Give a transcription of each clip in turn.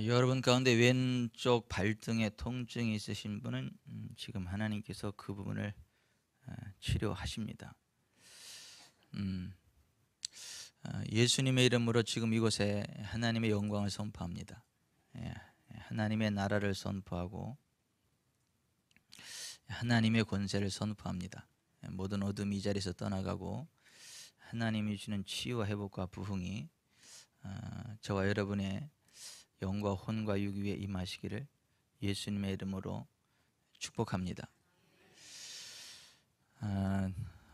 여러분 가운데 왼쪽 발등에 통증이 있으신 분은 지금 하나님께서 그 부분을 치료하십니다. 예수님의 이름으로 지금 이곳에 하나님의 영광을 선포합니다. 하나님의 나라를 선포하고 하나님의 권세를 선포합니다. 모든 어둠이 이 자리에서 떠나가고 하나님이 주시는 치유와 회복과 부흥이 저와 여러분의 영과 혼과 육 위에 임하시기를 예수님의 이름으로 축복합니다.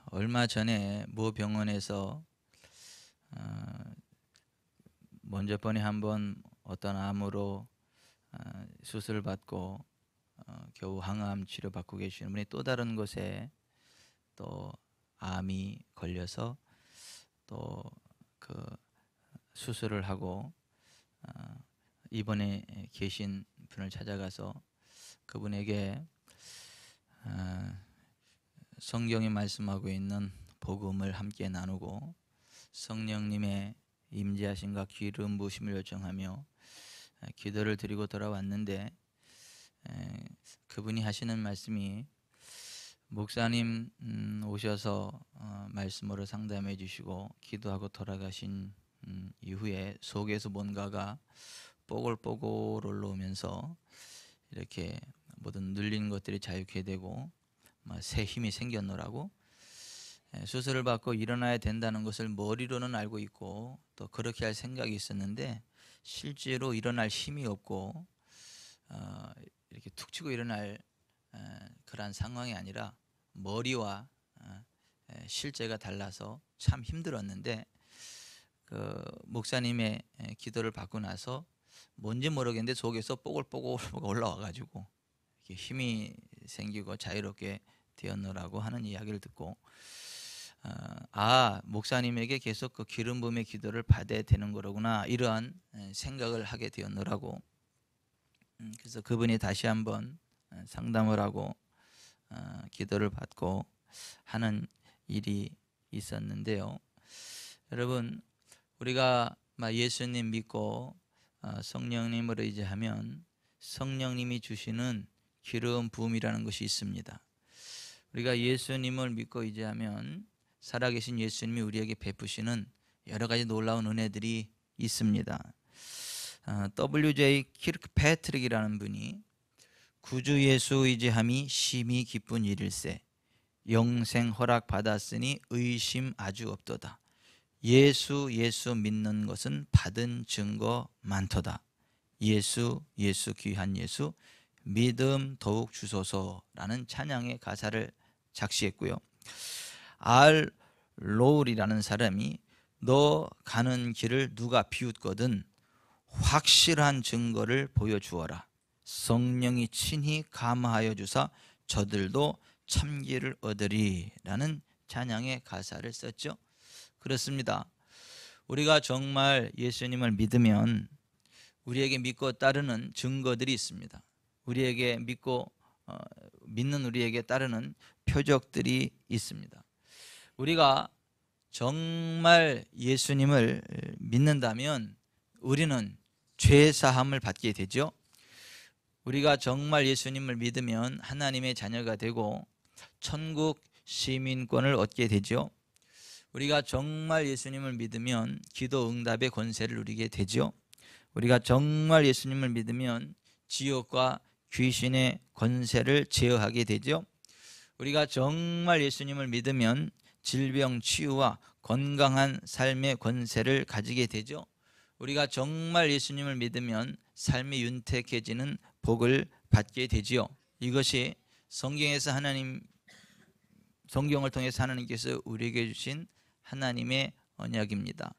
얼마 전에 모 병원에서 먼저 번에 한번 어떤 암으로 수술을 받고 겨우 항암 치료 받고 계시는 분이 또 다른 곳에 또 암이 걸려서 또 그 수술을 하고 입원해 계신 분을 찾아가서 그분에게 성경이 말씀하고 있는 복음을 함께 나누고 성령님의 임재하심과 기름 부으심을 요청하며 기도를 드리고 돌아왔는데 그분이 하시는 말씀이 목사님 오셔서 말씀으로 상담해 주시고 기도하고 돌아가신 이후에 속에서 뭔가가 뽀글뽀글 올라오면서 이렇게 모든 눌린 것들이 자유케 되고 새 힘이 생겼노라고, 수술을 받고 일어나야 된다는 것을 머리로는 알고 있고 또 그렇게 할 생각이 있었는데 실제로 일어날 힘이 없고 이렇게 툭 치고 일어날 그러한 상황이 아니라 머리와 실제가 달라서 참 힘들었는데 그 목사님의 기도를 받고 나서 뭔지 모르겠는데 속에서 뽀글뽀글 올라와가지고 힘이 생기고 자유롭게 되었노라고 하는 이야기를 듣고 목사님에게 계속 그 기름 부음의 기도를 받아야 되는 거로구나, 이러한 생각을 하게 되었노라고. 그래서 그분이 다시 한번 상담을 하고 기도를 받고 하는 일이 있었는데요. 여러분, 우리가 예수님 믿고 성령님으로 의지하면 성령님이 주시는 기름 부음이라는 것이 있습니다. 우리가 예수님을 믿고 의지하면 살아계신 예수님이 우리에게 베푸시는 여러 가지 놀라운 은혜들이 있습니다. W.J. 키르크패트릭이라는 분이 구주 예수 의지함이 심히 기쁜 일일세, 영생 허락 받았으니 의심 아주 없도다. 예수 믿는 것은 받은 증거 많도다. 예수 귀한 예수 믿음 더욱 주소서라는 찬양의 가사를 작시했고요. 알 로울이라는 사람이 너 가는 길을 누가 비웃거든 확실한 증거를 보여주어라. 성령이 친히 감화하여 주사 저들도 참기를 얻으리라는 찬양의 가사를 썼죠. 그렇습니다. 우리가 정말 예수님을 믿으면 우리에게 믿고 따르는 증거들이 있습니다. 우리에게 믿는 우리에게 따르는 표적들이 있습니다. 우리가 정말 예수님을 믿는다면 우리는 죄 사함을 받게 되죠. 우리가 정말 예수님을 믿으면 하나님의 자녀가 되고 천국 시민권을 얻게 되죠. 우리가 정말 예수님을 믿으면 기도 응답의 권세를 누리게 되죠. 우리가 정말 예수님을 믿으면 지옥과 귀신의 권세를 제어하게 되죠. 우리가 정말 예수님을 믿으면 질병 치유와 건강한 삶의 권세를 가지게 되죠. 우리가 정말 예수님을 믿으면 삶이 윤택해지는 복을 받게 되지요. 이것이 성경을 통해서 하나님께서 우리에게 주신 하나님의 언약입니다.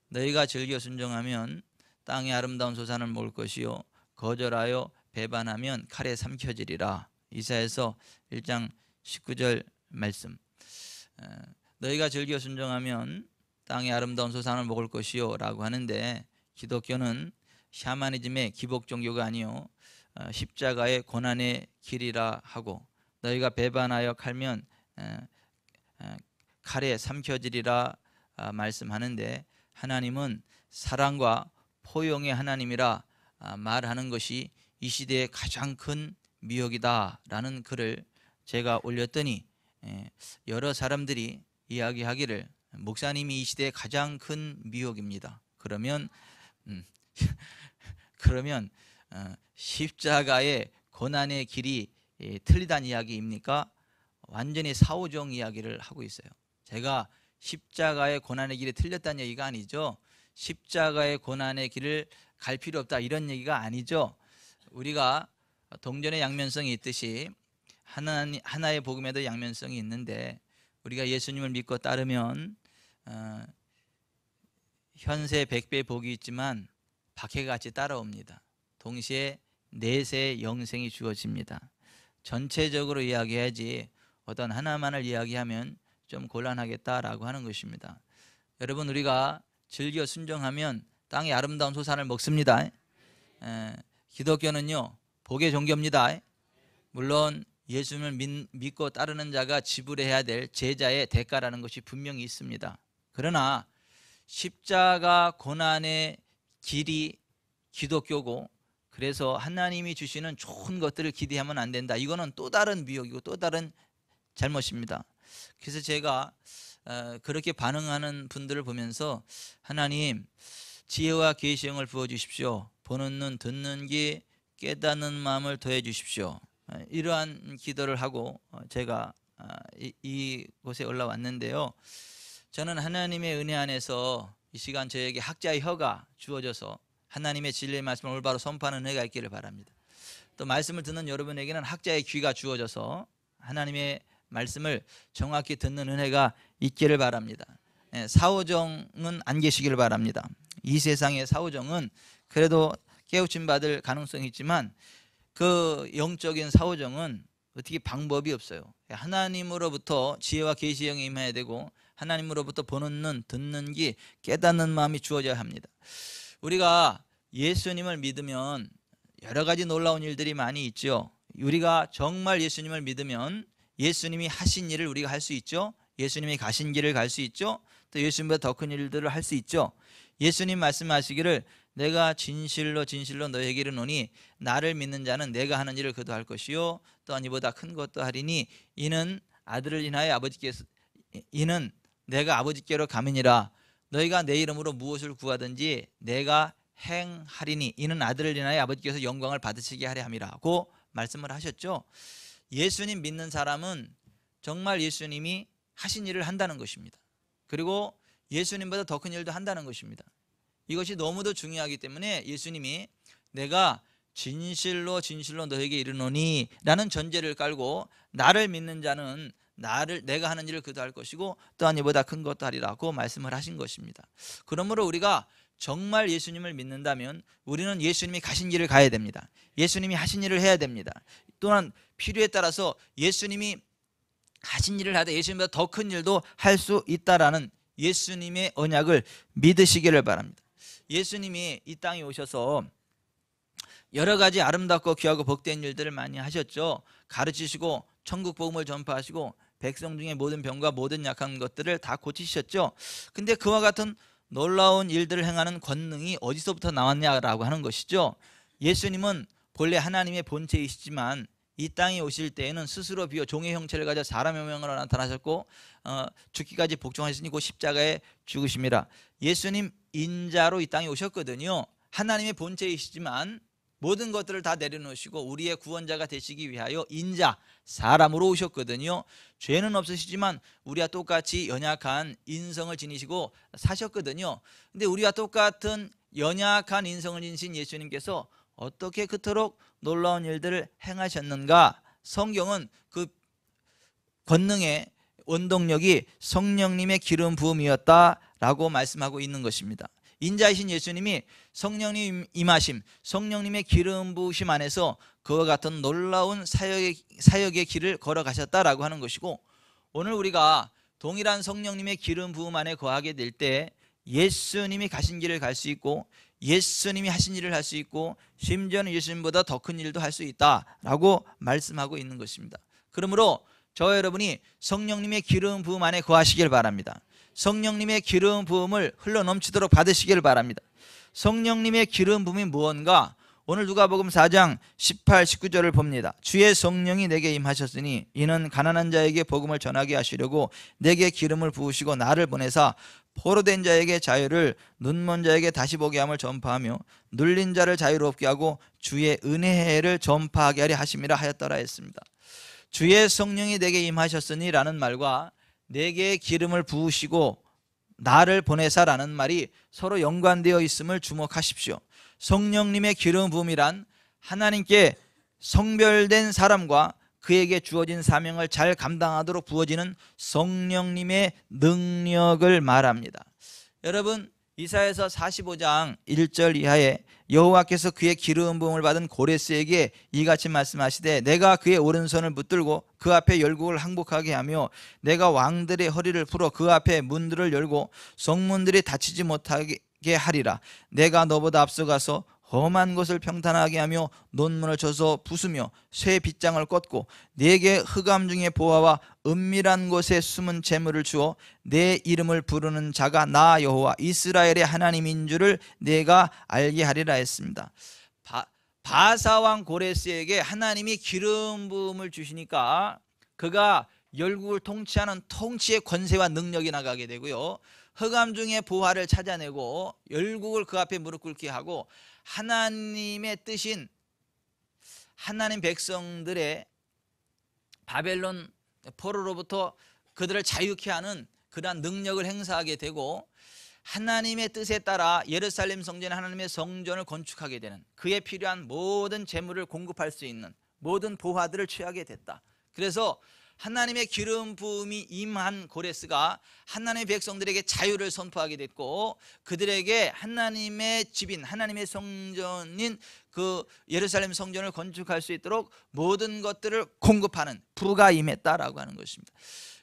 너희가 즐겨 순종하면 땅의 아름다운 소산을 먹을 것이요 거절하여 배반하면 칼에 삼켜지리라. 이사야서 1장 19절 말씀. 너희가 즐겨 순종하면 땅의 아름다운 소산을 먹을 것이요 라고 하는데, 기독교는 샤머니즘의 기복 종교가 아니요 십자가의 고난의 길이라 하고, 너희가 배반하여 칼면 칼에 삼켜지리라 말씀하는데, 하나님은 사랑과 포용의 하나님이라 말하는 것이 이 시대의 가장 큰 미혹이다라는 글을 제가 올렸더니 여러 사람들이 이야기하기를 목사님이 이 시대의 가장 큰 미혹입니다. 그러면 십자가의 고난의 길이 틀리다는 이야기입니까? 완전히 사오정 이야기를 하고 있어요. 제가 십자가의 고난의 길이 틀렸다는 얘기가 아니죠. 십자가의 고난의 길을 갈 필요 없다 이런 얘기가 아니죠. 우리가 동전의 양면성이 있듯이 하나의 복음에도 양면성이 있는데 우리가 예수님을 믿고 따르면 현세 100배 복이 있지만 박해같이 따라옵니다. 동시에 내세 영생이 주어집니다. 전체적으로 이야기해야지 어떤 하나만을 이야기하면 좀 곤란하겠다라고 하는 것입니다. 여러분, 우리가 즐겨 순종하면 땅의 아름다운 소산을 먹습니다. 기독교는요 복의 종교입니다. 물론 예수님을 믿고 따르는 자가 지불해야 될 제자의 대가라는 것이 분명히 있습니다. 그러나 십자가 고난의 길이 기독교고, 그래서 하나님이 주시는 좋은 것들을 기대하면 안 된다. 이거는 또 다른 미혹이고 또 다른 잘못입니다. 그래서 제가 그렇게 반응하는 분들을 보면서 하나님 지혜와 계시형을 부어주십시오. 보는 눈 듣는 귀 깨닫는 마음을 더해 주십시오. 이러한 기도를 하고 제가 이곳에 올라왔는데요. 저는 하나님의 은혜 안에서 이 시간 저에게 학자의 혀가 주어져서 하나님의 진리의 말씀을 올바로 선포하는 은혜가 있기를 바랍니다. 또 말씀을 듣는 여러분에게는 학자의 귀가 주어져서 하나님의 말씀을 정확히 듣는 은혜가 있기를 바랍니다. 사오정은 안 계시기를 바랍니다. 이 세상의 사오정은 그래도 깨우침 받을 가능성이 있지만 그 영적인 사오정은 어떻게 방법이 없어요. 하나님으로부터 지혜와 계시의 영이 임해야 되고 하나님으로부터 보는 눈 듣는 귀 깨닫는 마음이 주어져야 합니다. 우리가 예수님을 믿으면 여러 가지 놀라운 일들이 많이 있죠. 우리가 정말 예수님을 믿으면 예수님이 하신 일을 우리가 할 수 있죠. 예수님이 가신 길을 갈 수 있죠. 또 예수님보다 더 큰 일들을 할 수 있죠. 예수님 말씀하시기를 내가 진실로 진실로 너에게 이르노니 나를 믿는 자는 내가 하는 일을 그도 할 것이요 또한 이보다 큰 것도 하리니 이는 아들을 인하여 이는 내가 아버지께로 가미니라. 너희가 내 이름으로 무엇을 구하든지 내가 행하리니 이는 아들을 인하여 아버지께서 영광을 받으시게 하려 함이라고 말씀을 하셨죠. 예수님 믿는 사람은 정말 예수님이 하신 일을 한다는 것입니다. 그리고 예수님보다 더 큰 일도 한다는 것입니다. 이것이 너무도 중요하기 때문에 예수님이 내가 진실로 진실로 너에게 이르노니 라는 전제를 깔고 나를 믿는 자는 내가 하는 일을 그도 할 것이고 또한 이보다 큰 것도 하리라고 말씀을 하신 것입니다. 그러므로 우리가 정말 예수님을 믿는다면 우리는 예수님이 가신 길을 가야 됩니다. 예수님이 하신 일을 해야 됩니다. 또한 필요에 따라서 예수님이 하신 일을 하되 예수님보다 더 큰 일도 할 수 있다라는 예수님의 언약을 믿으시기를 바랍니다. 예수님이 이 땅에 오셔서 여러 가지 아름답고 귀하고 복된 일들을 많이 하셨죠. 가르치시고 천국 복음을 전파하시고 백성 중에 모든 병과 모든 약한 것들을 다 고치셨죠. 근데 그와 같은 놀라운 일들을 행하는 권능이 어디서부터 나왔냐라고 하는 것이죠. 예수님은 본래 하나님의 본체이시지만 이 땅에 오실 때에는 스스로 비어 종의 형체를 가져 사람의 모양으로 나타나셨고 죽기까지 복종하시니 곧 십자가에 죽으심이라. 예수님 인자로 이 땅에 오셨거든요. 하나님의 본체이시지만 모든 것들을 다 내려놓으시고 우리의 구원자가 되시기 위하여 인자 사람으로 오셨거든요. 죄는 없으시지만 우리와 똑같이 연약한 인성을 지니시고 사셨거든요. 근데 우리와 똑같은 연약한 인성을 지니신 예수님께서 어떻게 그토록 놀라운 일들을 행하셨는가? 성경은 그 권능의 원동력이 성령님의 기름 부음이었다라고 말씀하고 있는 것입니다. 인자이신 예수님이 성령님 임하심, 성령님의 기름 부으심 안에서 그와 같은 놀라운 사역의 길을 걸어가셨다라고 하는 것이고, 오늘 우리가 동일한 성령님의 기름 부음 안에 거하게 될 때 예수님이 가신 길을 갈 수 있고 예수님이 하신 일을 할 수 있고 심지어는 예수님보다 더 큰 일도 할 수 있다라고 말씀하고 있는 것입니다. 그러므로 저와 여러분이 성령님의 기름 부음 안에 거하시길 바랍니다. 성령님의 기름 부음을 흘러넘치도록 받으시길 바랍니다. 성령님의 기름 부음이 무언가? 오늘 누가복음 4장 18, 19절을 봅니다. 주의 성령이 내게 임하셨으니 이는 가난한 자에게 복음을 전하게 하시려고 내게 기름을 부으시고 나를 보내사 포로된 자에게 자유를, 눈먼 자에게 다시 보게 함을 전파하며 눌린 자를 자유롭게 하고 주의 은혜를 전파하게 하려 하심이라 하였더라 했습니다. 주의 성령이 내게 임하셨으니 라는 말과 내게 기름을 부으시고 나를 보내사라는 말이 서로 연관되어 있음을 주목하십시오. 성령님의 기름 부음이란 하나님께 성별된 사람과 그에게 주어진 사명을 잘 감당하도록 부어지는 성령님의 능력을 말합니다. 여러분, 이사야서 45장 1절 이하에 여호와께서 그의 기름 부음을 받은 고레스에게 이같이 말씀하시되 내가 그의 오른손을 붙들고 그 앞에 열국을 항복하게 하며 내가 왕들의 허리를 풀어 그 앞에 문들을 열고 성문들이 닫히지 못하게 하리라. 내가 너보다 앞서가서 험한 것을 평탄하게 하며 논문을 쳐서 부수며 쇠 빗장을 꽂고 네게 흑암 중에 보화와 은밀한 곳에 숨은 재물을 주어 내 이름을 부르는 자가 나 여호와 이스라엘의 하나님인 줄을 내가 알게 하리라 했습니다. 바사왕 고레스에게 하나님이 기름 부음을 주시니까 그가 열국을 통치하는 통치의 권세와 능력이 나가게 되고요, 흑암 중에 보화를 찾아내고 열국을 그 앞에 무릎 꿇게 하고 하나님의 뜻인 하나님 백성들의 바벨론 포로로부터 그들을 자유케 하는 그러한 능력을 행사하게 되고 하나님의 뜻에 따라 예루살렘 성전에 하나님의 성전을 건축하게 되는, 그에 필요한 모든 재물을 공급할 수 있는 모든 보화들을 취하게 됐다. 그래서 하나님의 기름 부음이 임한 고레스가 하나님의 백성들에게 자유를 선포하게 됐고 그들에게 하나님의 집인 하나님의 성전인 그 예루살렘 성전을 건축할 수 있도록 모든 것들을 공급하는 부가 임했다라고 하는 것입니다.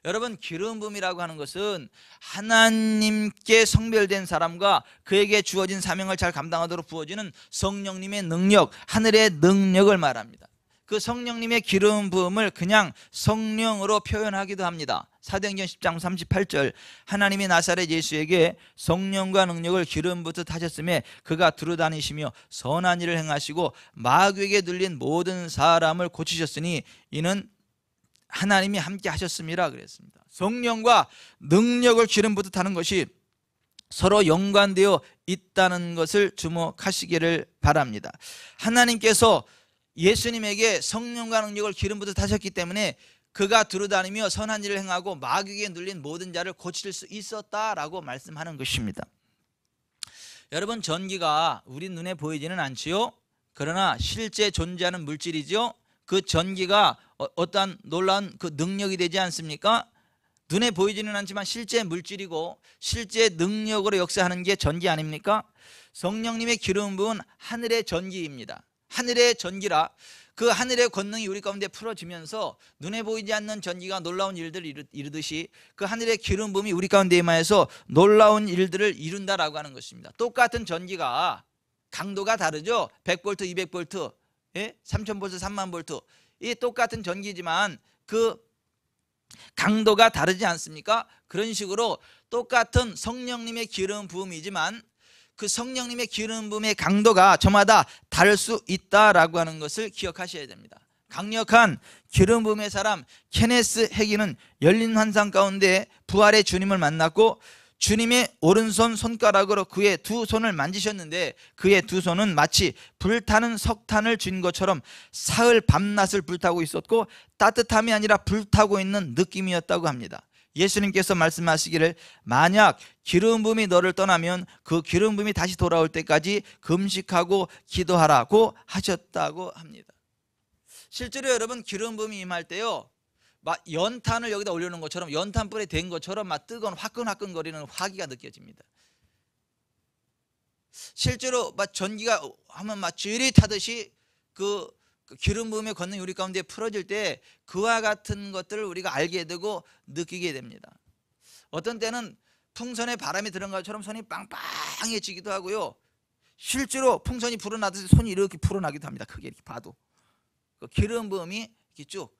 여러분, 기름 부음이라고 하는 것은 하나님께 성별된 사람과 그에게 주어진 사명을 잘 감당하도록 부어지는 성령님의 능력, 하늘의 능력을 말합니다. 그 성령님의 기름 부음을 그냥 성령으로 표현하기도 합니다. 사도행전 10장 38절 하나님이 나사렛 예수에게 성령과 능력을 기름 붓듯 하셨으며 그가 두루다니시며 선한 일을 행하시고 마귀에게 눌린 모든 사람을 고치셨으니 이는 하나님이 함께 하셨음이라 그랬습니다. 성령과 능력을 기름 붓듯 하는 것이 서로 연관되어 있다는 것을 주목하시기를 바랍니다. 하나님께서 예수님에게 성령과 능력을 기름 붓듯 하셨기 때문에 그가 두루다니며 선한 일을 행하고 마귀에게 눌린 모든 자를 고칠 수 있었다라고 말씀하는 것입니다. 여러분, 전기가 우리 눈에 보이지는 않지요. 그러나 실제 존재하는 물질이죠. 그 전기가 어떠한 놀라운 그 능력이 되지 않습니까? 눈에 보이지는 않지만 실제 물질이고 실제 능력으로 역사하는 게 전기 아닙니까? 성령님의 기름 부은 하늘의 전기입니다. 하늘의 전기라 그 하늘의 권능이 우리 가운데 풀어지면서 눈에 보이지 않는 전기가 놀라운 일들을 이루듯이 그 하늘의 기름 부음이 우리 가운데 임하여서 놀라운 일들을 이룬다라고 하는 것입니다. 똑같은 전기가 강도가 다르죠. 100V, 200V, 3000V, 30,000V 이 똑같은 전기지만 그 강도가 다르지 않습니까? 그런 식으로 똑같은 성령님의 기름 부음이지만 그 성령님의 기름 부음의 강도가 저마다 다를 수 있다라고 하는 것을 기억하셔야 됩니다. 강력한 기름 부음의 사람 케네스 해기는 열린 환상 가운데 부활의 주님을 만났고 주님의 오른손 손가락으로 그의 두 손을 만지셨는데 그의 두 손은 마치 불타는 석탄을 쥔 것처럼 사흘 밤낮을 불타고 있었고 따뜻함이 아니라 불타고 있는 느낌이었다고 합니다. 예수님께서 말씀하시기를 만약 기름 부음이 너를 떠나면 그 기름 부음이 다시 돌아올 때까지 금식하고 기도하라고 하셨다고 합니다. 실제로 여러분, 기름 부음이 임할 때요, 막 연탄을 여기다 올려놓은 것처럼 연탄불에 댄 것처럼 막 뜨거운 화끈화끈거리는 화기가 느껴집니다. 실제로 막 전기가 하면 막 찌릿하듯이 그 기름 부음의 권능이 우리 가운데 풀어질 때 그와 같은 것들을 우리가 알게 되고 느끼게 됩니다. 어떤 때는 풍선에 바람이 들어간 것처럼 손이 빵빵해지기도 하고요, 실제로 풍선이 불어나듯이 손이 이렇게 불어나기도 합니다. 크게 이렇게 봐도 그 기름 부음이 이렇게 쭉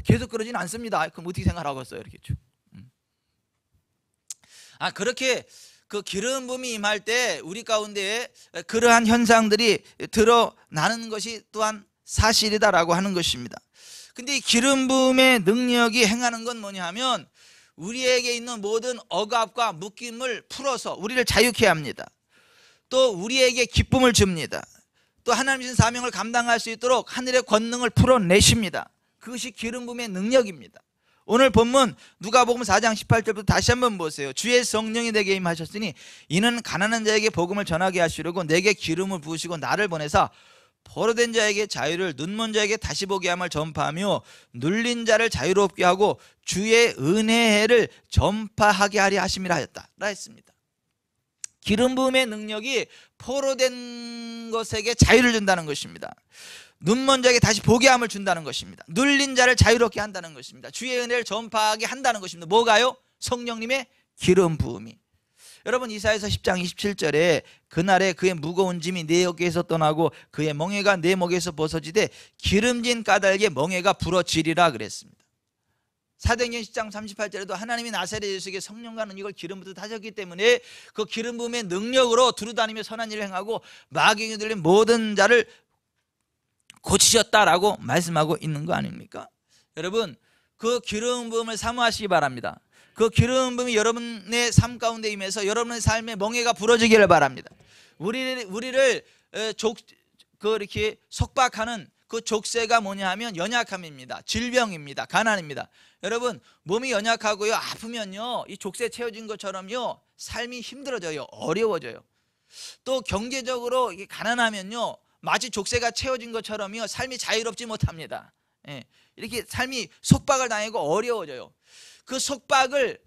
계속 그러지는 않습니다. 그럼 어떻게 생각하고 있어요? 이렇게 쭉. 그렇게 그 기름 부음이 임할 때 우리 가운데 그러한 현상들이 드러나는 것이 또한 사실이다라고 하는 것입니다. 근데 이 기름 부음의 능력이 행하는 건 뭐냐 하면 우리에게 있는 모든 억압과 묶임을 풀어서 우리를 자유케 합니다. 또 우리에게 기쁨을 줍니다. 또 하나님 주신 사명을 감당할 수 있도록 하늘의 권능을 풀어내십니다. 그것이 기름 부음의 능력입니다. 오늘 본문 누가복음 4장 18절부터 다시 한번 보세요. 주의 성령이 내게 임하셨으니 이는 가난한 자에게 복음을 전하게 하시려고 내게 기름을 부으시고 나를 보내사 포로된 자에게 자유를, 눈먼 자에게 다시 보게 함을 전파하며 눌린 자를 자유롭게 하고 주의 은혜를 전파하게 하려 하심이라 하였다 라 했습니다. 기름 부음의 능력이 포로된 것에게 자유를 준다는 것입니다. 눈먼 자에게 다시 보게 함을 준다는 것입니다. 눌린 자를 자유롭게 한다는 것입니다. 주의 은혜를 전파하게 한다는 것입니다. 뭐가요? 성령님의 기름 부음이. 여러분 이사야서 10장 27절에 그날에 그의 무거운 짐이 내 어깨에서 떠나고 그의 멍에가 내 목에서 벗어지되 기름진 까닭에 멍에가 부러지리라 그랬습니다. 사도행전 10장 38절에도 하나님이 나사렛 예수에게 성령과 능력을 기름부터 다셨기 때문에 그 기름 부음의 능력으로 두루다니며 선한 일을 행하고 마귀에 들린 모든 자를 고치셨다라고 말씀하고 있는 거 아닙니까? 여러분 그 기름 부음을 사모하시기 바랍니다. 그 기름 부음이 여러분의 삶 가운데 임해서 여러분의 삶의 멍에가 부러지기를 바랍니다. 우리를 이렇게 속박하는 그 족쇄가 뭐냐 하면 연약함입니다. 질병입니다. 가난입니다. 여러분 몸이 연약하고요 아프면요 이 족쇄 채워진 것처럼요 삶이 힘들어져요. 어려워져요. 또 경제적으로 가난하면요 마치 족쇄가 채워진 것처럼요 삶이 자유롭지 못합니다. 이렇게 삶이 속박을 당하고 어려워져요. 그 속박을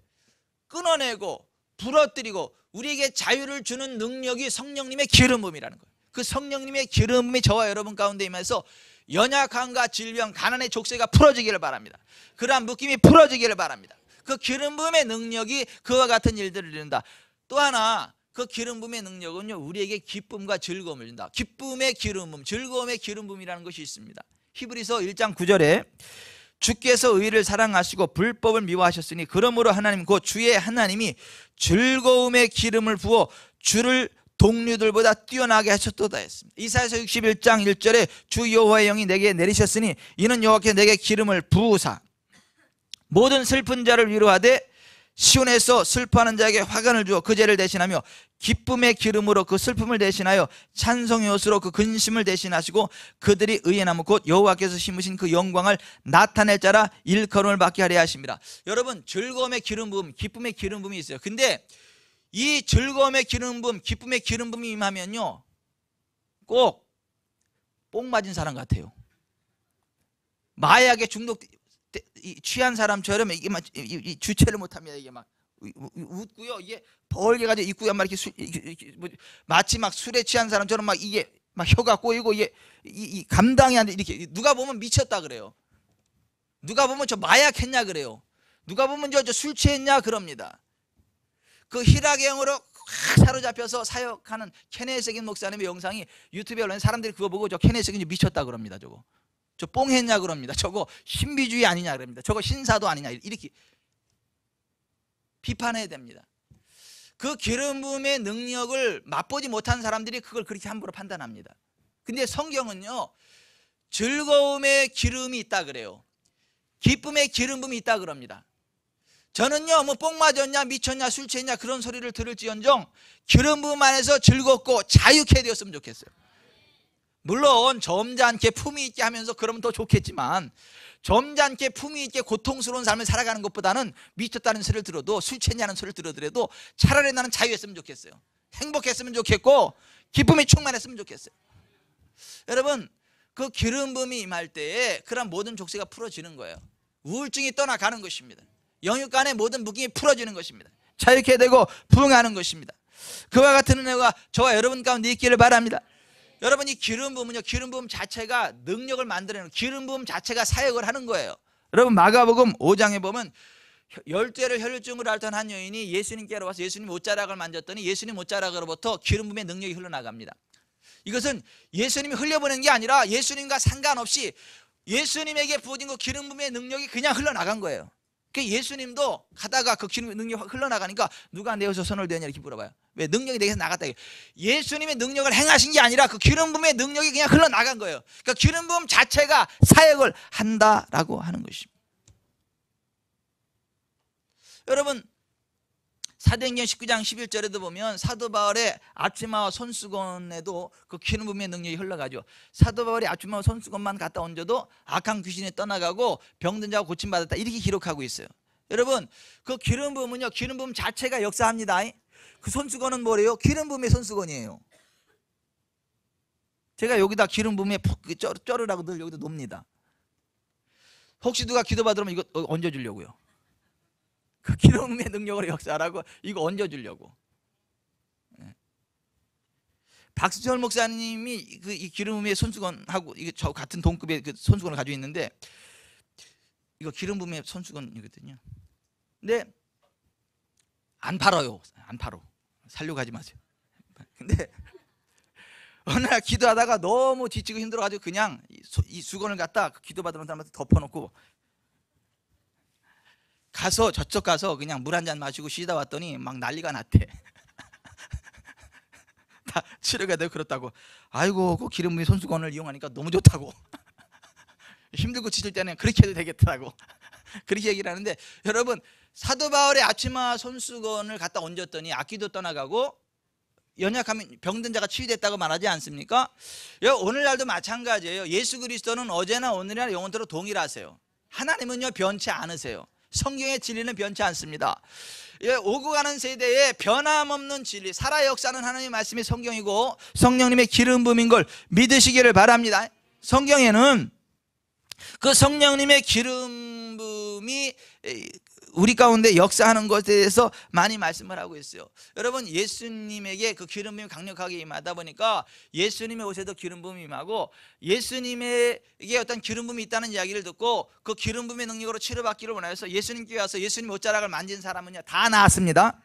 끊어내고 부러뜨리고 우리에게 자유를 주는 능력이 성령님의 기름 부음이라는 거예요. 그 성령님의 기름 부음이 저와 여러분 가운데 임해서 연약함과 질병, 가난의 족쇄가 풀어지기를 바랍니다. 그러한 묶임이 풀어지기를 바랍니다. 그 기름 부음의 능력이 그와 같은 일들을 이룬다. 또 하나 그 기름 부음의 능력은요 우리에게 기쁨과 즐거움을 준다. 기쁨의 기름 부음, 즐거움의 기름 부음이라는 것이 있습니다. 히브리서 1장 9절에 주께서 의를 사랑하시고 불법을 미워하셨으니 그러므로 하나님 곧 주의 하나님이 즐거움의 기름을 부어 주를 동류들보다 뛰어나게 하셨도다 했습니다. 이사야서 61장 1절에 주 여호와의 영이 내게 내리셨으니 이는 여호와께 내게 기름을 부으사 모든 슬픈 자를 위로하되 시온에서 슬퍼하는 자에게 화관을 주어 그 죄를 대신하며 기쁨의 기름으로 그 슬픔을 대신하여 찬송의 옷으로 그 근심을 대신하시고 그들이 의의 나무 곧 여호와께서 심으신 그 영광을 나타낼 자라 일컬음을 받게 하려 하십니다. 여러분 즐거움의 기름 부음, 기쁨의 기름 부음이 있어요. 근데 이 즐거움의 기름 부음, 기쁨의 기름 부음이 임하면요 꼭 뽕 맞은 사람 같아요. 마약에 취한 사람처럼 이게 막 주체를 못합니다. 이게 막 웃고요. 이게 벌게 가지고 입구에 막 이렇게 마치 막 술에 취한 사람처럼 막 이게 막 혀가 꼬이고 이게 이 감당이 안 돼. 이렇게 누가 보면 미쳤다 그래요. 누가 보면 저 마약했냐 그래요. 누가 보면 저 술 취했냐 그럽니다. 그 희락의 영으로 확 사로잡혀서 사역하는 케네스 에긴 목사님의 영상이 유튜브에 올라오는 사람들이 그거 보고 저 케네스 에긴 미쳤다 그럽니다. 저 뽕했냐 그럽니다. 저거 신비주의 아니냐 그럽니다. 저거 신사도 아니냐 이렇게 비판해야 됩니다. 그 기름 부음의 능력을 맛보지 못한 사람들이 그걸 그렇게 함부로 판단합니다. 근데 성경은요 즐거움의 기름이 있다 그래요. 기쁨의 기름 부음이 있다 그럽니다. 저는요 뭐 뽕 맞았냐 미쳤냐 술 취했냐 그런 소리를 들을지언정 기름 부음 안에서 즐겁고 자유케 되었으면 좋겠어요. 물론 점잖게 품위 있게 하면서 그러면 더 좋겠지만 점잖게 품위 있게 고통스러운 삶을 살아가는 것보다는 미쳤다는 소리를 들어도 술 취했냐는 소리를 들어더라도 차라리 나는 자유했으면 좋겠어요. 행복했으면 좋겠고 기쁨이 충만했으면 좋겠어요. 여러분 그 기름 부음이 임할 때에 그런 모든 족쇄가 풀어지는 거예요. 우울증이 떠나가는 것입니다. 영육간의 모든 묶임이 풀어지는 것입니다. 자유케 되고 부응하는 것입니다. 그와 같은 은혜가 저와 여러분 가운데 있기를 바랍니다. 여러분 이 기름 부음은요 기름 부음 자체가 능력을 만들어내는 기름 부음 자체가 사역을 하는 거예요. 여러분 마가복음 5장에 보면 12혈 혈류증으로 앓던 한 여인이 예수님께로 와서 예수님 옷자락을 만졌더니 예수님 옷자락으로부터 기름 부음의 능력이 흘러나갑니다. 이것은 예수님이 흘려보낸 게 아니라 예수님과 상관없이 예수님에게 부어진 그 기름 부음의 능력이 그냥 흘러나간 거예요. 그 예수님도 가다가 그 기름의 능력이 흘러나가니까 누가 내어서 손을 대냐 이렇게 물어봐요. 왜? 능력이 내게서 나갔다. 예수님의 능력을 행하신 게 아니라 그 기름 부음의 능력이 그냥 흘러나간 거예요. 그러니까 기름 부음 자체가 사역을 한다라고 하는 것입니다. 여러분, 사도행전 19장 11절에도 보면 사도 바울의 앞치마와 손수건에도 그 기름 부음의 능력이 흘러가죠. 사도 바울이 앞치마와 손수건만 갖다 얹어도 악한 귀신이 떠나가고 병든 자가 고침받았다 이렇게 기록하고 있어요. 여러분, 그 기름 부음은요, 기름 부음 자체가 역사합니다. 그 손수건은 뭐래요? 기름 부음의 손수건이에요. 제가 여기다 기름 부음에 쩌르라고 늘 여기다 놓습니다. 혹시 누가 기도받으면 이거 얹어주려고요. 그 기름의 능력으로 역사하라고 이거 얹어주려고. 박수철 목사님이 이 기름의 손수건하고 이게 저 같은 동급의 그 손수건을 가지고 있는데 이거 기름 부음의 손수건이거든요. 근데 안 팔아요. 안 팔어. 살려고 하지 마세요. 근데 어느 날 기도하다가 너무 지치고 힘들어가지고 그냥 이 수건을 갖다 기도받으러 온 사람한테 덮어놓고 가서 저쪽 가서 그냥 물 한 잔 마시고 쉬다 왔더니 막 난리가 났대. 다 치료가 되고 그렇다고. 아이고 그 기름 부음의 손수건을 이용하니까 너무 좋다고. 힘들고 지칠 때는 그렇게 해도 되겠다고. 그렇게 얘기를 하는데, 여러분, 사도 바울의 앞치마 손수건을 갖다 얹었더니 악기도 떠나가고 연약하면 병든 자가 치유됐다고 말하지 않습니까? 오늘날도 마찬가지예요. 예수 그리스도는 어제나 오늘이나 영원토록 동일하세요. 하나님은요 변치 않으세요. 성경의 진리는 변치 않습니다. 오고 가는 세대에 변함없는 진리, 살아 역사는 하나님의 말씀이 성경이고 성령님의 기름 부음인 걸 믿으시기를 바랍니다. 성경에는 그 성령님의 기름 부음이 우리 가운데 역사하는 것에 대해서 많이 말씀을 하고 있어요. 여러분, 예수님에게 그 기름 부음이 강력하게 임하다 보니까 예수님의 옷에도 기름 부음이 임하고 예수님에게 어떤 기름 부음이 있다는 이야기를 듣고 그 기름 부음의 능력으로 치료받기를 원하여서 예수님께 와서 예수님 옷자락을 만진 사람은요 다 나았습니다.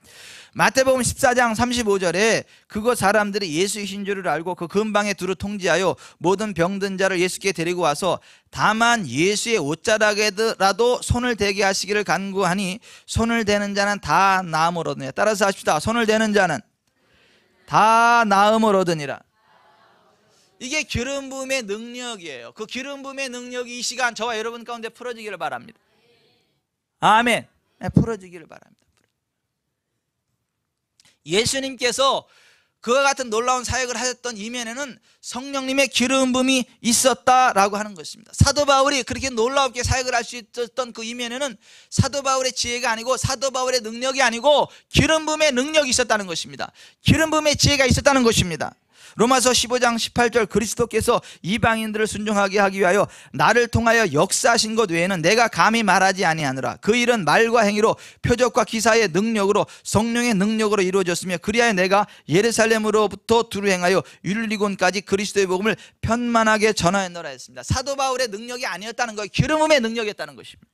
마태복음 14장 35절에 그곳 사람들이 예수이신 줄을 알고 그 근방에 두루 통지하여 모든 병든 자를 예수께 데리고 와서 다만 예수의 옷자락에라도 손을 대게 하시기를 간구하니 손을 대는 자는 다 나음을 얻으니라. 따라서 하십시다. 손을 대는 자는 다 나음을 얻으니라. 이게 기름 부음의 능력이에요. 그 기름 부음의 능력이 이 시간 저와 여러분 가운데 풀어지기를 바랍니다. 아멘. 네, 풀어지기를 바랍니다. 예수님께서 그와 같은 놀라운 사역을 하셨던 이면에는 성령님의 기름 부음이 있었다라고 하는 것입니다. 사도 바울이 그렇게 놀랍게 사역을 할 수 있었던 그 이면에는 사도 바울의 지혜가 아니고 사도 바울의 능력이 아니고 기름 부음의 능력이 있었다는 것입니다. 기름 부음의 지혜가 있었다는 것입니다. 로마서 15장 18절 그리스도께서 이방인들을 순종하게 하기 위하여 나를 통하여 역사하신 것 외에는 내가 감히 말하지 아니하노라. 그 일은 말과 행위로 표적과 기사의 능력으로 성령의 능력으로 이루어졌으며 그리하여 내가 예루살렘으로부터 두루 행하여 율리곤까지 그리스도의 복음을 편만하게 전하였노라 했습니다. 사도 바울의 능력이 아니었다는 거예요. 기름 부음의 능력이었다는 것입니다.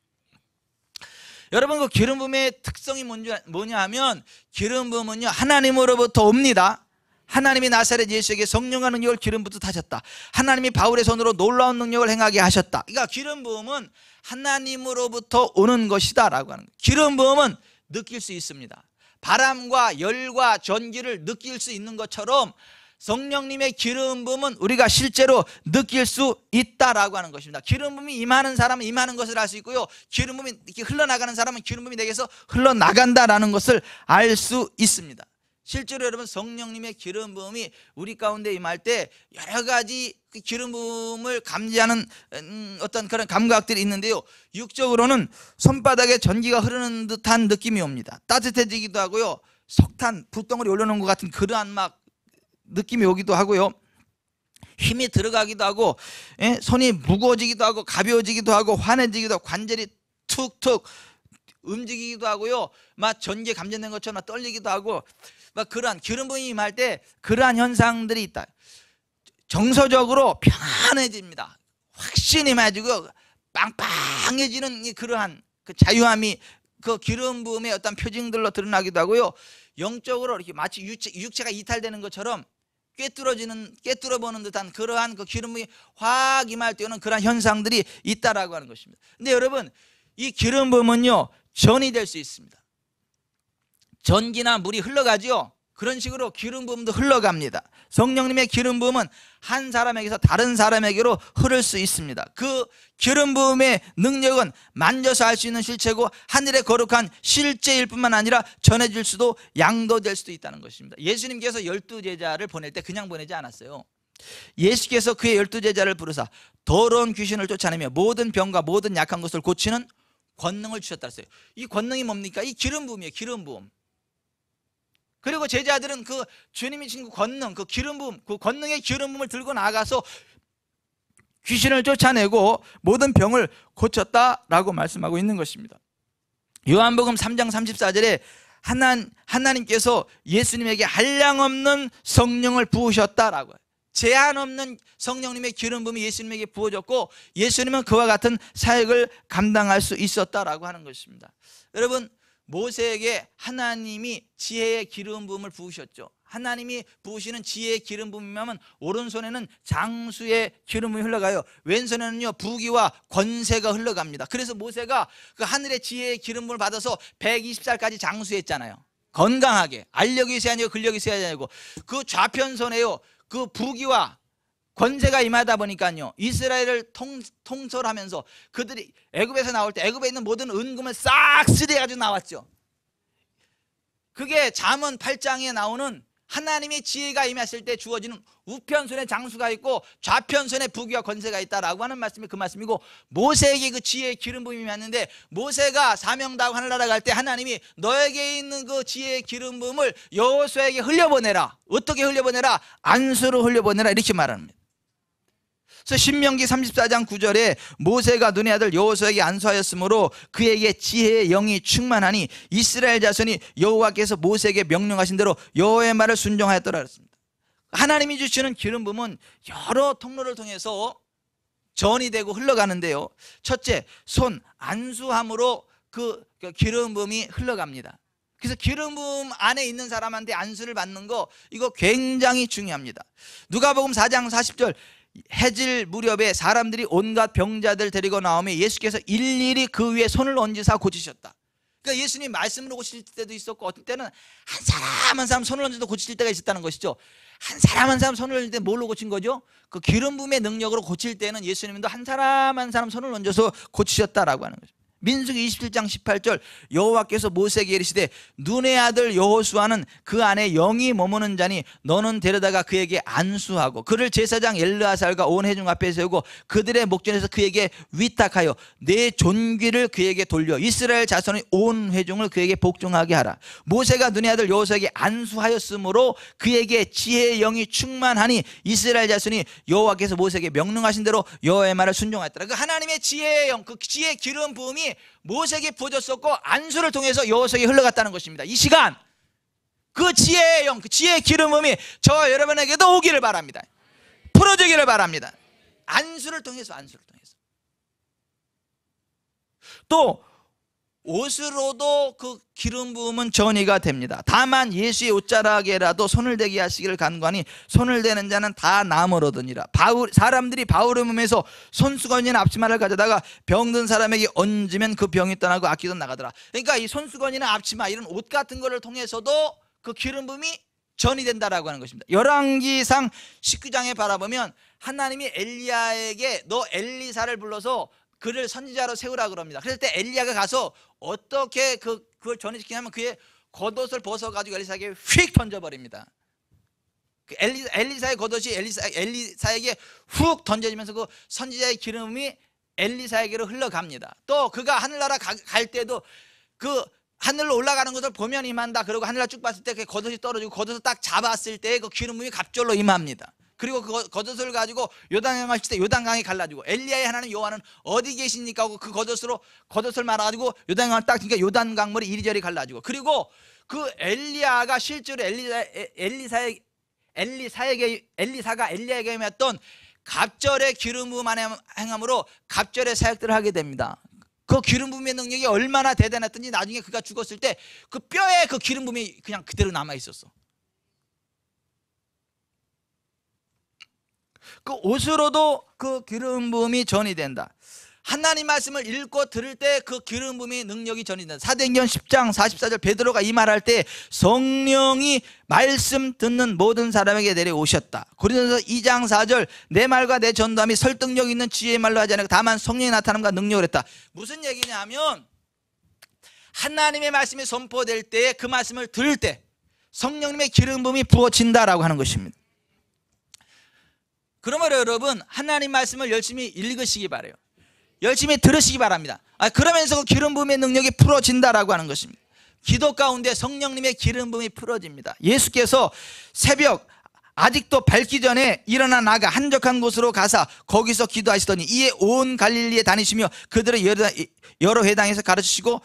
여러분, 그 기름 부음의 특성이 뭐냐 하면 기름 부음은요 하나님으로부터 옵니다. 하나님이 나사렛 예수에게 성령과 능력을 기름 붓듯하셨다. 하나님이 바울의 손으로 놀라운 능력을 행하게 하셨다. 그러니까 기름 부음은 하나님으로부터 오는 것이다 라고 하는 거예요. 기름 부음은 느낄 수 있습니다. 바람과 열과 전기를 느낄 수 있는 것처럼 성령님의 기름 부음은 우리가 실제로 느낄 수 있다라고 하는 것입니다. 기름 부음이 임하는 사람은 임하는 것을 알 수 있고요, 기름 부음이 이렇게 흘러나가는 사람은 기름 부음이 내게서 흘러나간다라는 것을 알 수 있습니다. 실제로 여러분, 성령님의 기름 부음이 우리 가운데 임할 때 여러 가지 그 기름 부음을 감지하는 어떤 그런 감각들이 있는데요, 육적으로는 손바닥에 전기가 흐르는 듯한 느낌이 옵니다. 따뜻해지기도 하고요, 석탄 붓덩어리 올려놓은 것 같은 그러한 막 느낌이 오기도 하고요, 힘이 들어가기도 하고, 손이 무거워지기도 하고 가벼워지기도 하고 환해지기도 하고 관절이 툭툭 움직이기도 하고요, 막 전기에 감전된 것처럼 떨리기도 하고, 막 그러한 기름 부음이 임할 때 그러한 현상들이 있다. 정서적으로 편안해집니다. 확신이 임해지고 빵빵해지는 그러한 그 자유함이 그 기름 부음의 어떤 표징들로 드러나기도 하고요, 영적으로 이렇게 마치 육체가 이탈되는 것처럼 꿰뚫어보는 듯한 그러한 그 기름 부음이 확 임할 때는 그러한 현상들이 있다라고 하는 것입니다. 근데 여러분, 이 기름 부음은요 전이 될 수 있습니다. 전기나 물이 흘러가죠. 그런 식으로 기름 부음도 흘러갑니다. 성령님의 기름 부음은 한 사람에게서 다른 사람에게로 흐를 수 있습니다. 그 기름 부음의 능력은 만져서 알 수 있는 실체고 하늘의 거룩한 실제일 뿐만 아니라 전해질 수도 양도될 수도 있다는 것입니다. 예수님께서 12제자를 보낼 때 그냥 보내지 않았어요. 예수께서 그의 12제자를 부르사 더러운 귀신을 쫓아내며 모든 병과 모든 약한 것을 고치는 권능을 주셨다 했어요. 이 권능이 뭡니까? 이 기름 부음이에요. 기름 부음. 그리고 제자들은 그 주님이 주신 그 권능, 그 기름 부음, 그 권능의 기름 부음을 들고 나가서 귀신을 쫓아내고 모든 병을 고쳤다라고 말씀하고 있는 것입니다. 요한복음 3장 34절에 하나님께서 예수님에게 한량없는 성령을 부으셨다라고 해요. 제한 없는 성령님의 기름 부음이 예수님에게 부어졌고 예수님은 그와 같은 사역을 감당할 수 있었다라고 하는 것입니다. 여러분, 모세에게 하나님이 지혜의 기름 부음을 부으셨죠. 하나님이 부으시는 지혜의 기름 부음이면 오른손에는 장수의 기름 부음이 흘러가요. 왼손에는요 부귀와 권세가 흘러갑니다. 그래서 모세가 그 하늘의 지혜의 기름 부음을 받아서 120살까지 장수했잖아요. 건강하게. 알력이 있어야 아니고 근력이 있어야 아니고 그 좌편손에요 그 부귀와 권세가 임하다 보니까요 이스라엘을 통솔하면서 그들이 애굽에서 나올 때 애굽에 있는 모든 은금을 싹 쓸어가지고 나왔죠. 그게 잠언 8장에 나오는 하나님의 지혜가 임했을 때 주어지는 우편손에 장수가 있고 좌편손에 부귀와 권세가 있다라고 하는 말씀이 그 말씀이고, 모세에게 그 지혜의 기름 부음이 임했는데 모세가 사명다하고 하늘나라 갈 때 하나님이 너에게 있는 그 지혜의 기름 부음을 여호수아에게 흘려보내라. 어떻게 흘려보내라? 안수로 흘려보내라 이렇게 말합니다. 그래서 신명기 34장 9절에 모세가 눈의 아들 여호수아에게 안수하였으므로 그에게 지혜의 영이 충만하니 이스라엘 자손이 여호와께서 모세에게 명령하신 대로 여호와의 말을 순종하였더라 그랬습니다. 하나님이 주시는 기름 부음은 여러 통로를 통해서 전이 되고 흘러가는데요, 첫째, 손 안수함으로 그 기름 부음이 흘러갑니다. 그래서 기름 부음 안에 있는 사람한테 안수를 받는 거 이거 굉장히 중요합니다. 누가복음 4장 40절 해질 무렵에 사람들이 온갖 병자들 데리고 나오며 예수께서 일일이 그 위에 손을 얹으사 고치셨다. 그러니까 예수님 말씀으로 고칠 때도 있었고 어떤 때는 한 사람 한 사람 손을 얹어서 고칠 때가 있었다는 것이죠. 한 사람 한 사람 손을 얹을 때 뭘로 고친 거죠? 그 기름 부음의 능력으로 고칠 때는 예수님도 한 사람 한 사람 손을 얹어서 고치셨다라고 하는 거죠. 민수기 27장 18절 여호와께서 모세에게 이르시되 눈의 아들 여호수아는 그 안에 영이 머무는 자니 너는 데려다가 그에게 안수하고 그를 제사장 엘르아살과 온 회중 앞에 세우고 그들의 목전에서 그에게 위탁하여 내 존귀를 그에게 돌려 이스라엘 자손의 온 회중을 그에게 복종하게 하라. 모세가 눈의 아들 여호수아에게 안수하였으므로 그에게 지혜의 영이 충만하니 이스라엘 자손이 여호와께서 모세에게 명령하신 대로 여호와의 말을 순종하였더라. 그 하나님의 지혜의 영, 그 지혜의 기름 부음이 모세에게 부어졌었고 안수를 통해서 여호수아에게 흘러갔다는 것입니다. 이 시간 그 지혜의 영, 그 지혜의 기름 부음이 저 여러분에게도 오기를 바랍니다. 풀어주기를 바랍니다. 안수를 통해서. 또 옷으로도 그 기름 부음은 전이가 됩니다. 다만 예수의 옷자락에라도 손을 대게 하시기를 간구하니 손을 대는 자는 다 나음을 얻으니라. 사람들이 바울의 몸에서 손수건이나 앞치마를 가져다가 병든 사람에게 얹으면 그 병이 떠나고 악기도 나가더라. 그러니까 이 손수건이나 앞치마 이런 옷 같은 거를 통해서도 그 기름 부음이 전이 된다라고 하는 것입니다. 열왕기상 19장에 바라보면 하나님이 엘리야에게 너 엘리사를 불러서 그를 선지자로 세우라 그럽니다. 그럴 때 엘리야가 가서 어떻게 그걸 전해시키냐면 그의 겉옷을 벗어가지고 엘리사에게 휙 던져버립니다. 그 엘리사의 겉옷이 엘리사에게 훅 던져지면서 그 선지자의 기름이 엘리사에게로 흘러갑니다. 또 그가 하늘나라 갈 때도 그 하늘로 올라가는 것을 보면 임한다. 그리고 하늘나라 쭉 봤을 때 그 겉옷이 떨어지고 겉옷을 딱 잡았을 때 그 기름이 갑절로 임합니다. 그리고 그 겉옷을 가지고 요단강을 갔을 때 요단강이 갈라지고 엘리야의 하나님 여호와는 어디 계십니까 하고 그 겉옷을 말아가지고 요단강을 딱 그러니까 요단강물이 이리저리 갈라지고, 그리고 그 엘리야가 실제로 엘리사가 엘리야에게 임했던 갑절의 기름 부음 안에 행함으로 갑절의 사역들을 하게 됩니다. 그 기름 부음의 능력이 얼마나 대단했던지 나중에 그가 죽었을 때 그 뼈에 그 기름 부음이 그냥 그대로 남아 있었어. 그 옷으로도 그 기름 부음이 전이 된다. 하나님 말씀을 읽고 들을 때 그 기름 부음의 능력이 전이된다. 사도행전 10장 44절 베드로가 이 말할 때 성령이 말씀 듣는 모든 사람에게 내려오셨다. 고린도서 2장 4절 내 말과 내 전담이 설득력 있는 지혜의 말로 하지 않고 다만 성령의 나타남과 능력을 했다. 무슨 얘기냐면 하나님의 말씀이 선포될 때 그 말씀을 들을 때 성령님의 기름 부음이 부어진다라고 하는 것입니다. 그러므로 여러분 하나님 말씀을 열심히 읽으시기 바라요. 열심히 들으시기 바랍니다. 그러면서 그 기름 부음의 능력이 풀어진다라고 하는 것입니다. 기도 가운데 성령님의 기름 부음이 풀어집니다. 예수께서 새벽 아직도 밝기 전에 일어나 나가 한적한 곳으로 가사 거기서 기도하시더니 이에 온 갈릴리에 다니시며 그들을 여러 회당에서 가르치시고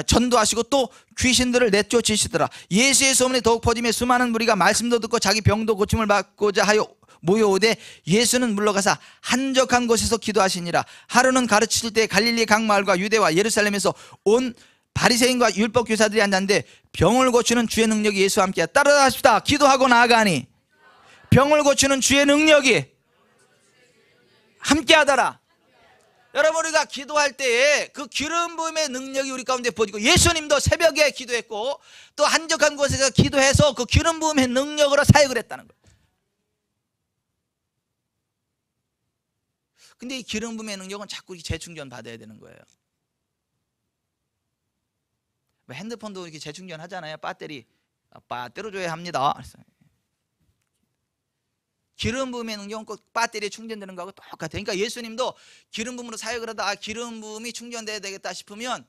전도하시고 또 귀신들을 내쫓으시더라. 예수의 소문이 더욱 퍼지며 수많은 무리가 말씀도 듣고 자기 병도 고침을 받고자 하여 모여오되 예수는 물러가사 한적한 곳에서 기도하시니라. 하루는 가르치실 때 갈릴리 각 마을과 유대와 예루살렘에서 온 바리새인과 율법 교사들이 앉았는데 병을 고치는 주의 능력이 예수와 함께야. 따라하십시다. 기도하고 나아가니 병을 고치는 주의 능력이 함께하더라. 여러분 우리가 기도할 때에 그 기름 부음의 능력이 우리 가운데 부어지고 예수님도 새벽에 기도했고 또 한적한 곳에서 기도해서 그 기름 부음의 능력으로 사역을 했다는 거예요. 근데 이 기름 부음의 능력은 자꾸 재충전 받아야 되는 거예요. 핸드폰도 이렇게 재충전 하잖아요. 배터리 줘야 합니다. 기름 부음의 능력은 꼭 배터리에 충전되는 거하고 똑같아요. 그러니까 예수님도 기름 부음으로 사역을 하다 기름 부음이 충전돼야 되겠다 싶으면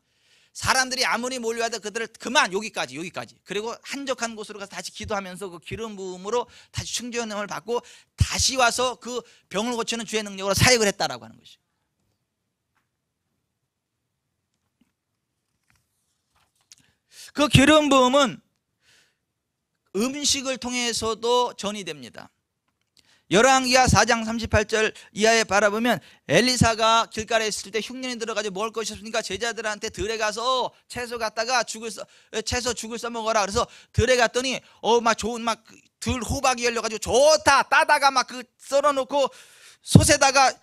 사람들이 아무리 몰려와도 그들을 그만 여기까지 그리고 한적한 곳으로 가서 다시 기도하면서 그 기름 부음으로 다시 충전을 받고 다시 와서 그 병을 고치는 주의 능력으로 사역을 했다라고 하는 것이죠. 그 기름 부음은 음식을 통해서도 전이 됩니다. 열왕기하 4장 38절 이하에 바라보면 엘리사가 길가에 있을 때 흉년이 들어가지고 먹을 것이 없으니까 제자들한테 들에 가서 채소 갖다가 채소 죽을 써먹어라. 그래서 들에 갔더니 막 좋은 막 들 호박이 열려가지고 좋다 따다가 막 그 썰어놓고 솥에다가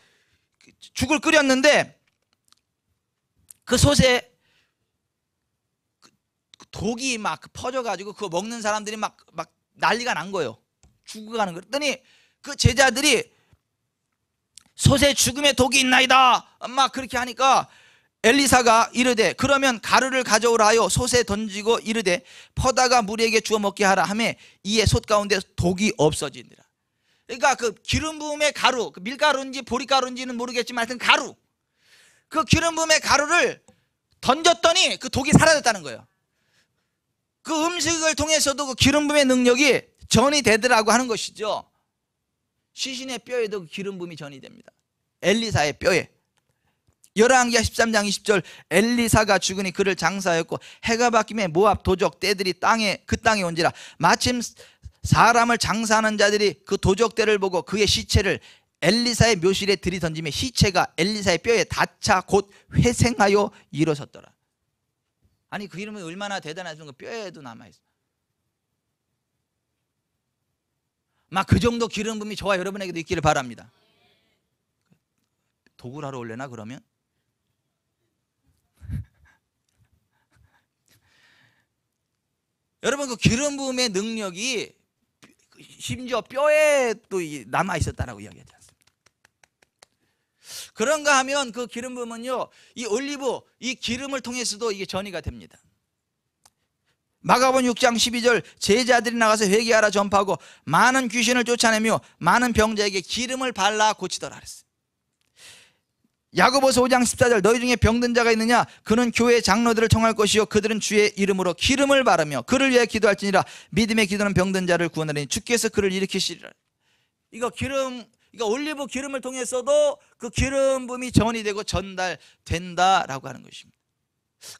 죽을 끓였는데 그 솥에 독이 막 퍼져가지고 그거 먹는 사람들이 막 난리가 난 거예요. 죽어가는 거. 그랬더니 그 제자들이 솥에 죽음의 독이 있나이다 막 그렇게 하니까 엘리사가 이르되 그러면 가루를 가져오라 하여 솥에 던지고 이르되 퍼다가 무리에게 주어 먹게 하라 하매 이에 솥 가운데 독이 없어지니라. 그러니까 그 기름 부음의 가루, 그 밀가루인지 보리가루인지는 모르겠지만 하여튼 가루, 그 기름 부음의 가루를 던졌더니 그 독이 사라졌다는 거예요. 그 음식을 통해서도 그 기름 부음의 능력이 전이 되더라고 하는 것이죠. 시신의 뼈에도 기름 부음이 전이 됩니다. 엘리사의 뼈에. 열왕기하 13장 20절 엘리사가 죽으니 그를 장사하였고 해가 바뀌매 모압 도적 떼들이 그 땅에 온지라. 마침 사람을 장사하는 자들이 그 도적 떼를 보고 그의 시체를 엘리사의 묘실에 들이던지며 시체가 엘리사의 뼈에 닿자 곧 회생하여 일어섰더라. 아니 그 이름이 얼마나 대단하신 거. 뼈에도 남아있어. 막 그 정도 기름 부음이 저와 여러분에게도 있기를 바랍니다. 독을 하러 올래나 그러면? 여러분 그 기름 부음의 능력이 심지어 뼈에도 남아 있었다라고 이야기하지 않습니까? 그런가 하면 그 기름 부음은요, 이 올리브 이 기름을 통해서도 이게 전이가 됩니다. 마가복음 6장 12절 제자들이 나가서 회개하라 전파하고 많은 귀신을 쫓아내며 많은 병자에게 기름을 발라 고치더라 그랬어요. 야고보서 5장 14절 너희 중에 병든 자가 있느냐 그는 교회 장로들을 청할 것이요 그들은 주의 이름으로 기름을 바르며 그를 위해 기도할지니라. 믿음의 기도는 병든 자를 구원하리니 주께서 그를 일으키시리라. 이거 올리브 기름을 통해서도 그 기름 부음이 전이 되고 전달된다라고 하는 것입니다.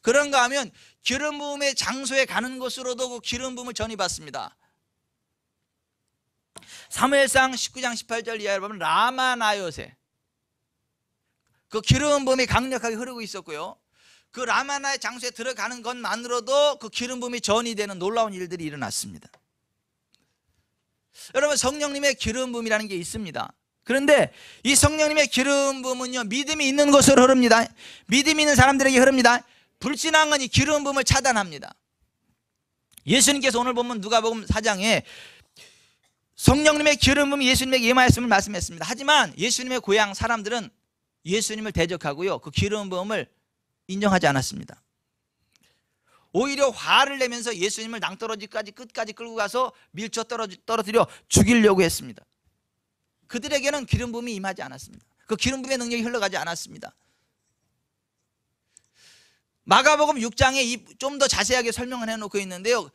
그런가 하면 기름 부음의 장소에 가는 것으로도 그 기름 부음을 전이받습니다. 사무엘상 19장 18절 이하에 보면 라마나요세 그 기름 부음이 강력하게 흐르고 있었고요. 그 라마나의 장소에 들어가는 것만으로도 그 기름 부음이 전이 되는 놀라운 일들이 일어났습니다. 여러분 성령님의 기름 부음이라는 게 있습니다. 그런데 이 성령님의 기름 부음은요, 믿음이 있는 곳으로 흐릅니다. 믿음이 있는 사람들에게 흐릅니다. 불신한 건 이 기름 부음을 차단합니다. 예수님께서 오늘 보면 누가복음 4장에 성령님의 기름 부음이 예수님에게 임하였음을 말씀했습니다. 하지만 예수님의 고향 사람들은 예수님을 대적하고요, 그 기름 부음을 인정하지 않았습니다. 오히려 화를 내면서 예수님을 낭떠러지까지 끝까지 끌고 가서 밀쳐 떨어뜨려 죽이려고 했습니다. 그들에게는 기름 부음이 임하지 않았습니다. 그 기름 부음의 능력이 흘러가지 않았습니다. 마가복음 6장에 좀 더 자세하게 설명을 해놓고 있는데요,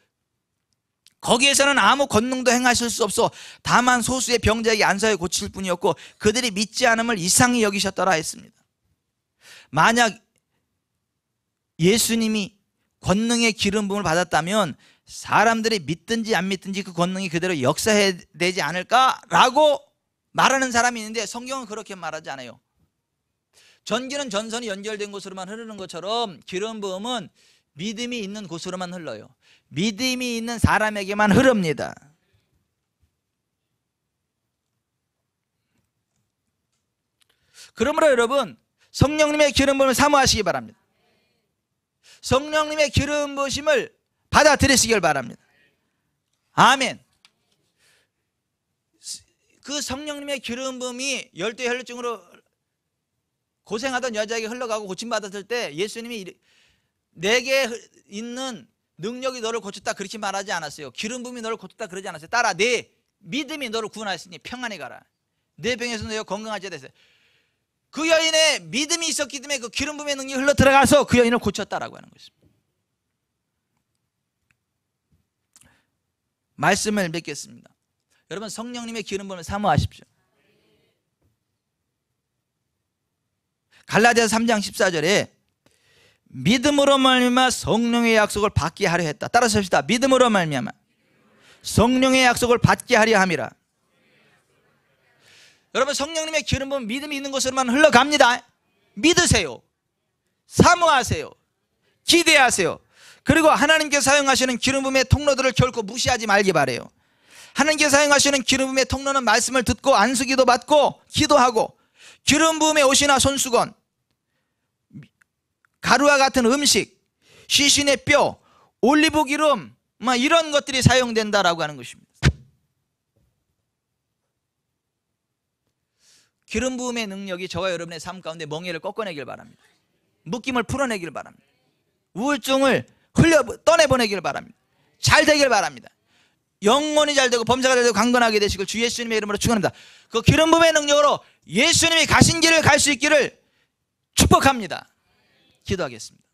거기에서는 아무 권능도 행하실 수 없어 다만 소수의 병자에게 안사에 고칠 뿐이었고 그들이 믿지 않음을 이상히 여기셨더라 했습니다. 만약 예수님이 권능의 기름 부음을 받았다면 사람들이 믿든지 안 믿든지 그 권능이 그대로 역사해야 되지 않을까라고 말하는 사람이 있는데 성경은 그렇게 말하지 않아요. 전기는 전선이 연결된 곳으로만 흐르는 것처럼 기름 부음은 믿음이 있는 곳으로만 흘러요. 믿음이 있는 사람에게만 흐릅니다. 그러므로 여러분, 성령님의 기름 부음을 사모하시기 바랍니다. 성령님의 기름 부으심을 받아들이시길 바랍니다. 아멘. 그 성령님의 기름 부음이 열두 혈루증으로 고생하던 여자에게 흘러가고 고침받았을 때 예수님이 내게 있는 능력이 너를 고쳤다 그렇게 말하지 않았어요. 기름 부음이 너를 고쳤다 그러지 않았어요. 따라 내 믿음이 너를 구원하였으니 평안히 가라. 내 병에서 너희가 건강하게 됐어요. 그 여인의 믿음이 있었기 때문에 그 기름 부음의 능력이 흘러 들어가서 그 여인을 고쳤다라고 하는 것입니다. 말씀을 맺겠습니다. 여러분, 성령님의 기름 부음을 사모하십시오. 갈라디아서 3장 14절에 믿음으로 말미암아 성령의 약속을 받게 하려 했다. 따라서 합시다. 믿음으로 말미암아 성령의 약속을 받게 하려 함이라. 여러분, 성령님의 기름 부음 믿음이 있는 곳으로만 흘러갑니다. 믿으세요. 사모하세요. 기대하세요. 그리고 하나님께서 사용하시는 기름 부음의 통로들을 결코 무시하지 말기 바라요. 하나님께서 사용하시는 기름 부음의 통로는 말씀을 듣고 안수기도 받고 기도하고 기름 부음의 옷이나 손수건, 가루와 같은 음식, 시신의 뼈, 올리브 기름, 이런 것들이 사용된다라고 하는 것입니다. 기름 부음의 능력이 저와 여러분의 삶 가운데 멍에를 꺾어내길 바랍니다. 묶임을 풀어내길 바랍니다. 우울증을 떠내보내길 바랍니다. 잘 되길 바랍니다. 영혼이 잘 되고 범사가 잘 되고 강건하게 되시길 주 예수님의 이름으로 축원합니다. 그 기름 부음의 능력으로 예수님이 가신 길을 갈 수 있기를 축복합니다. 기도하겠습니다.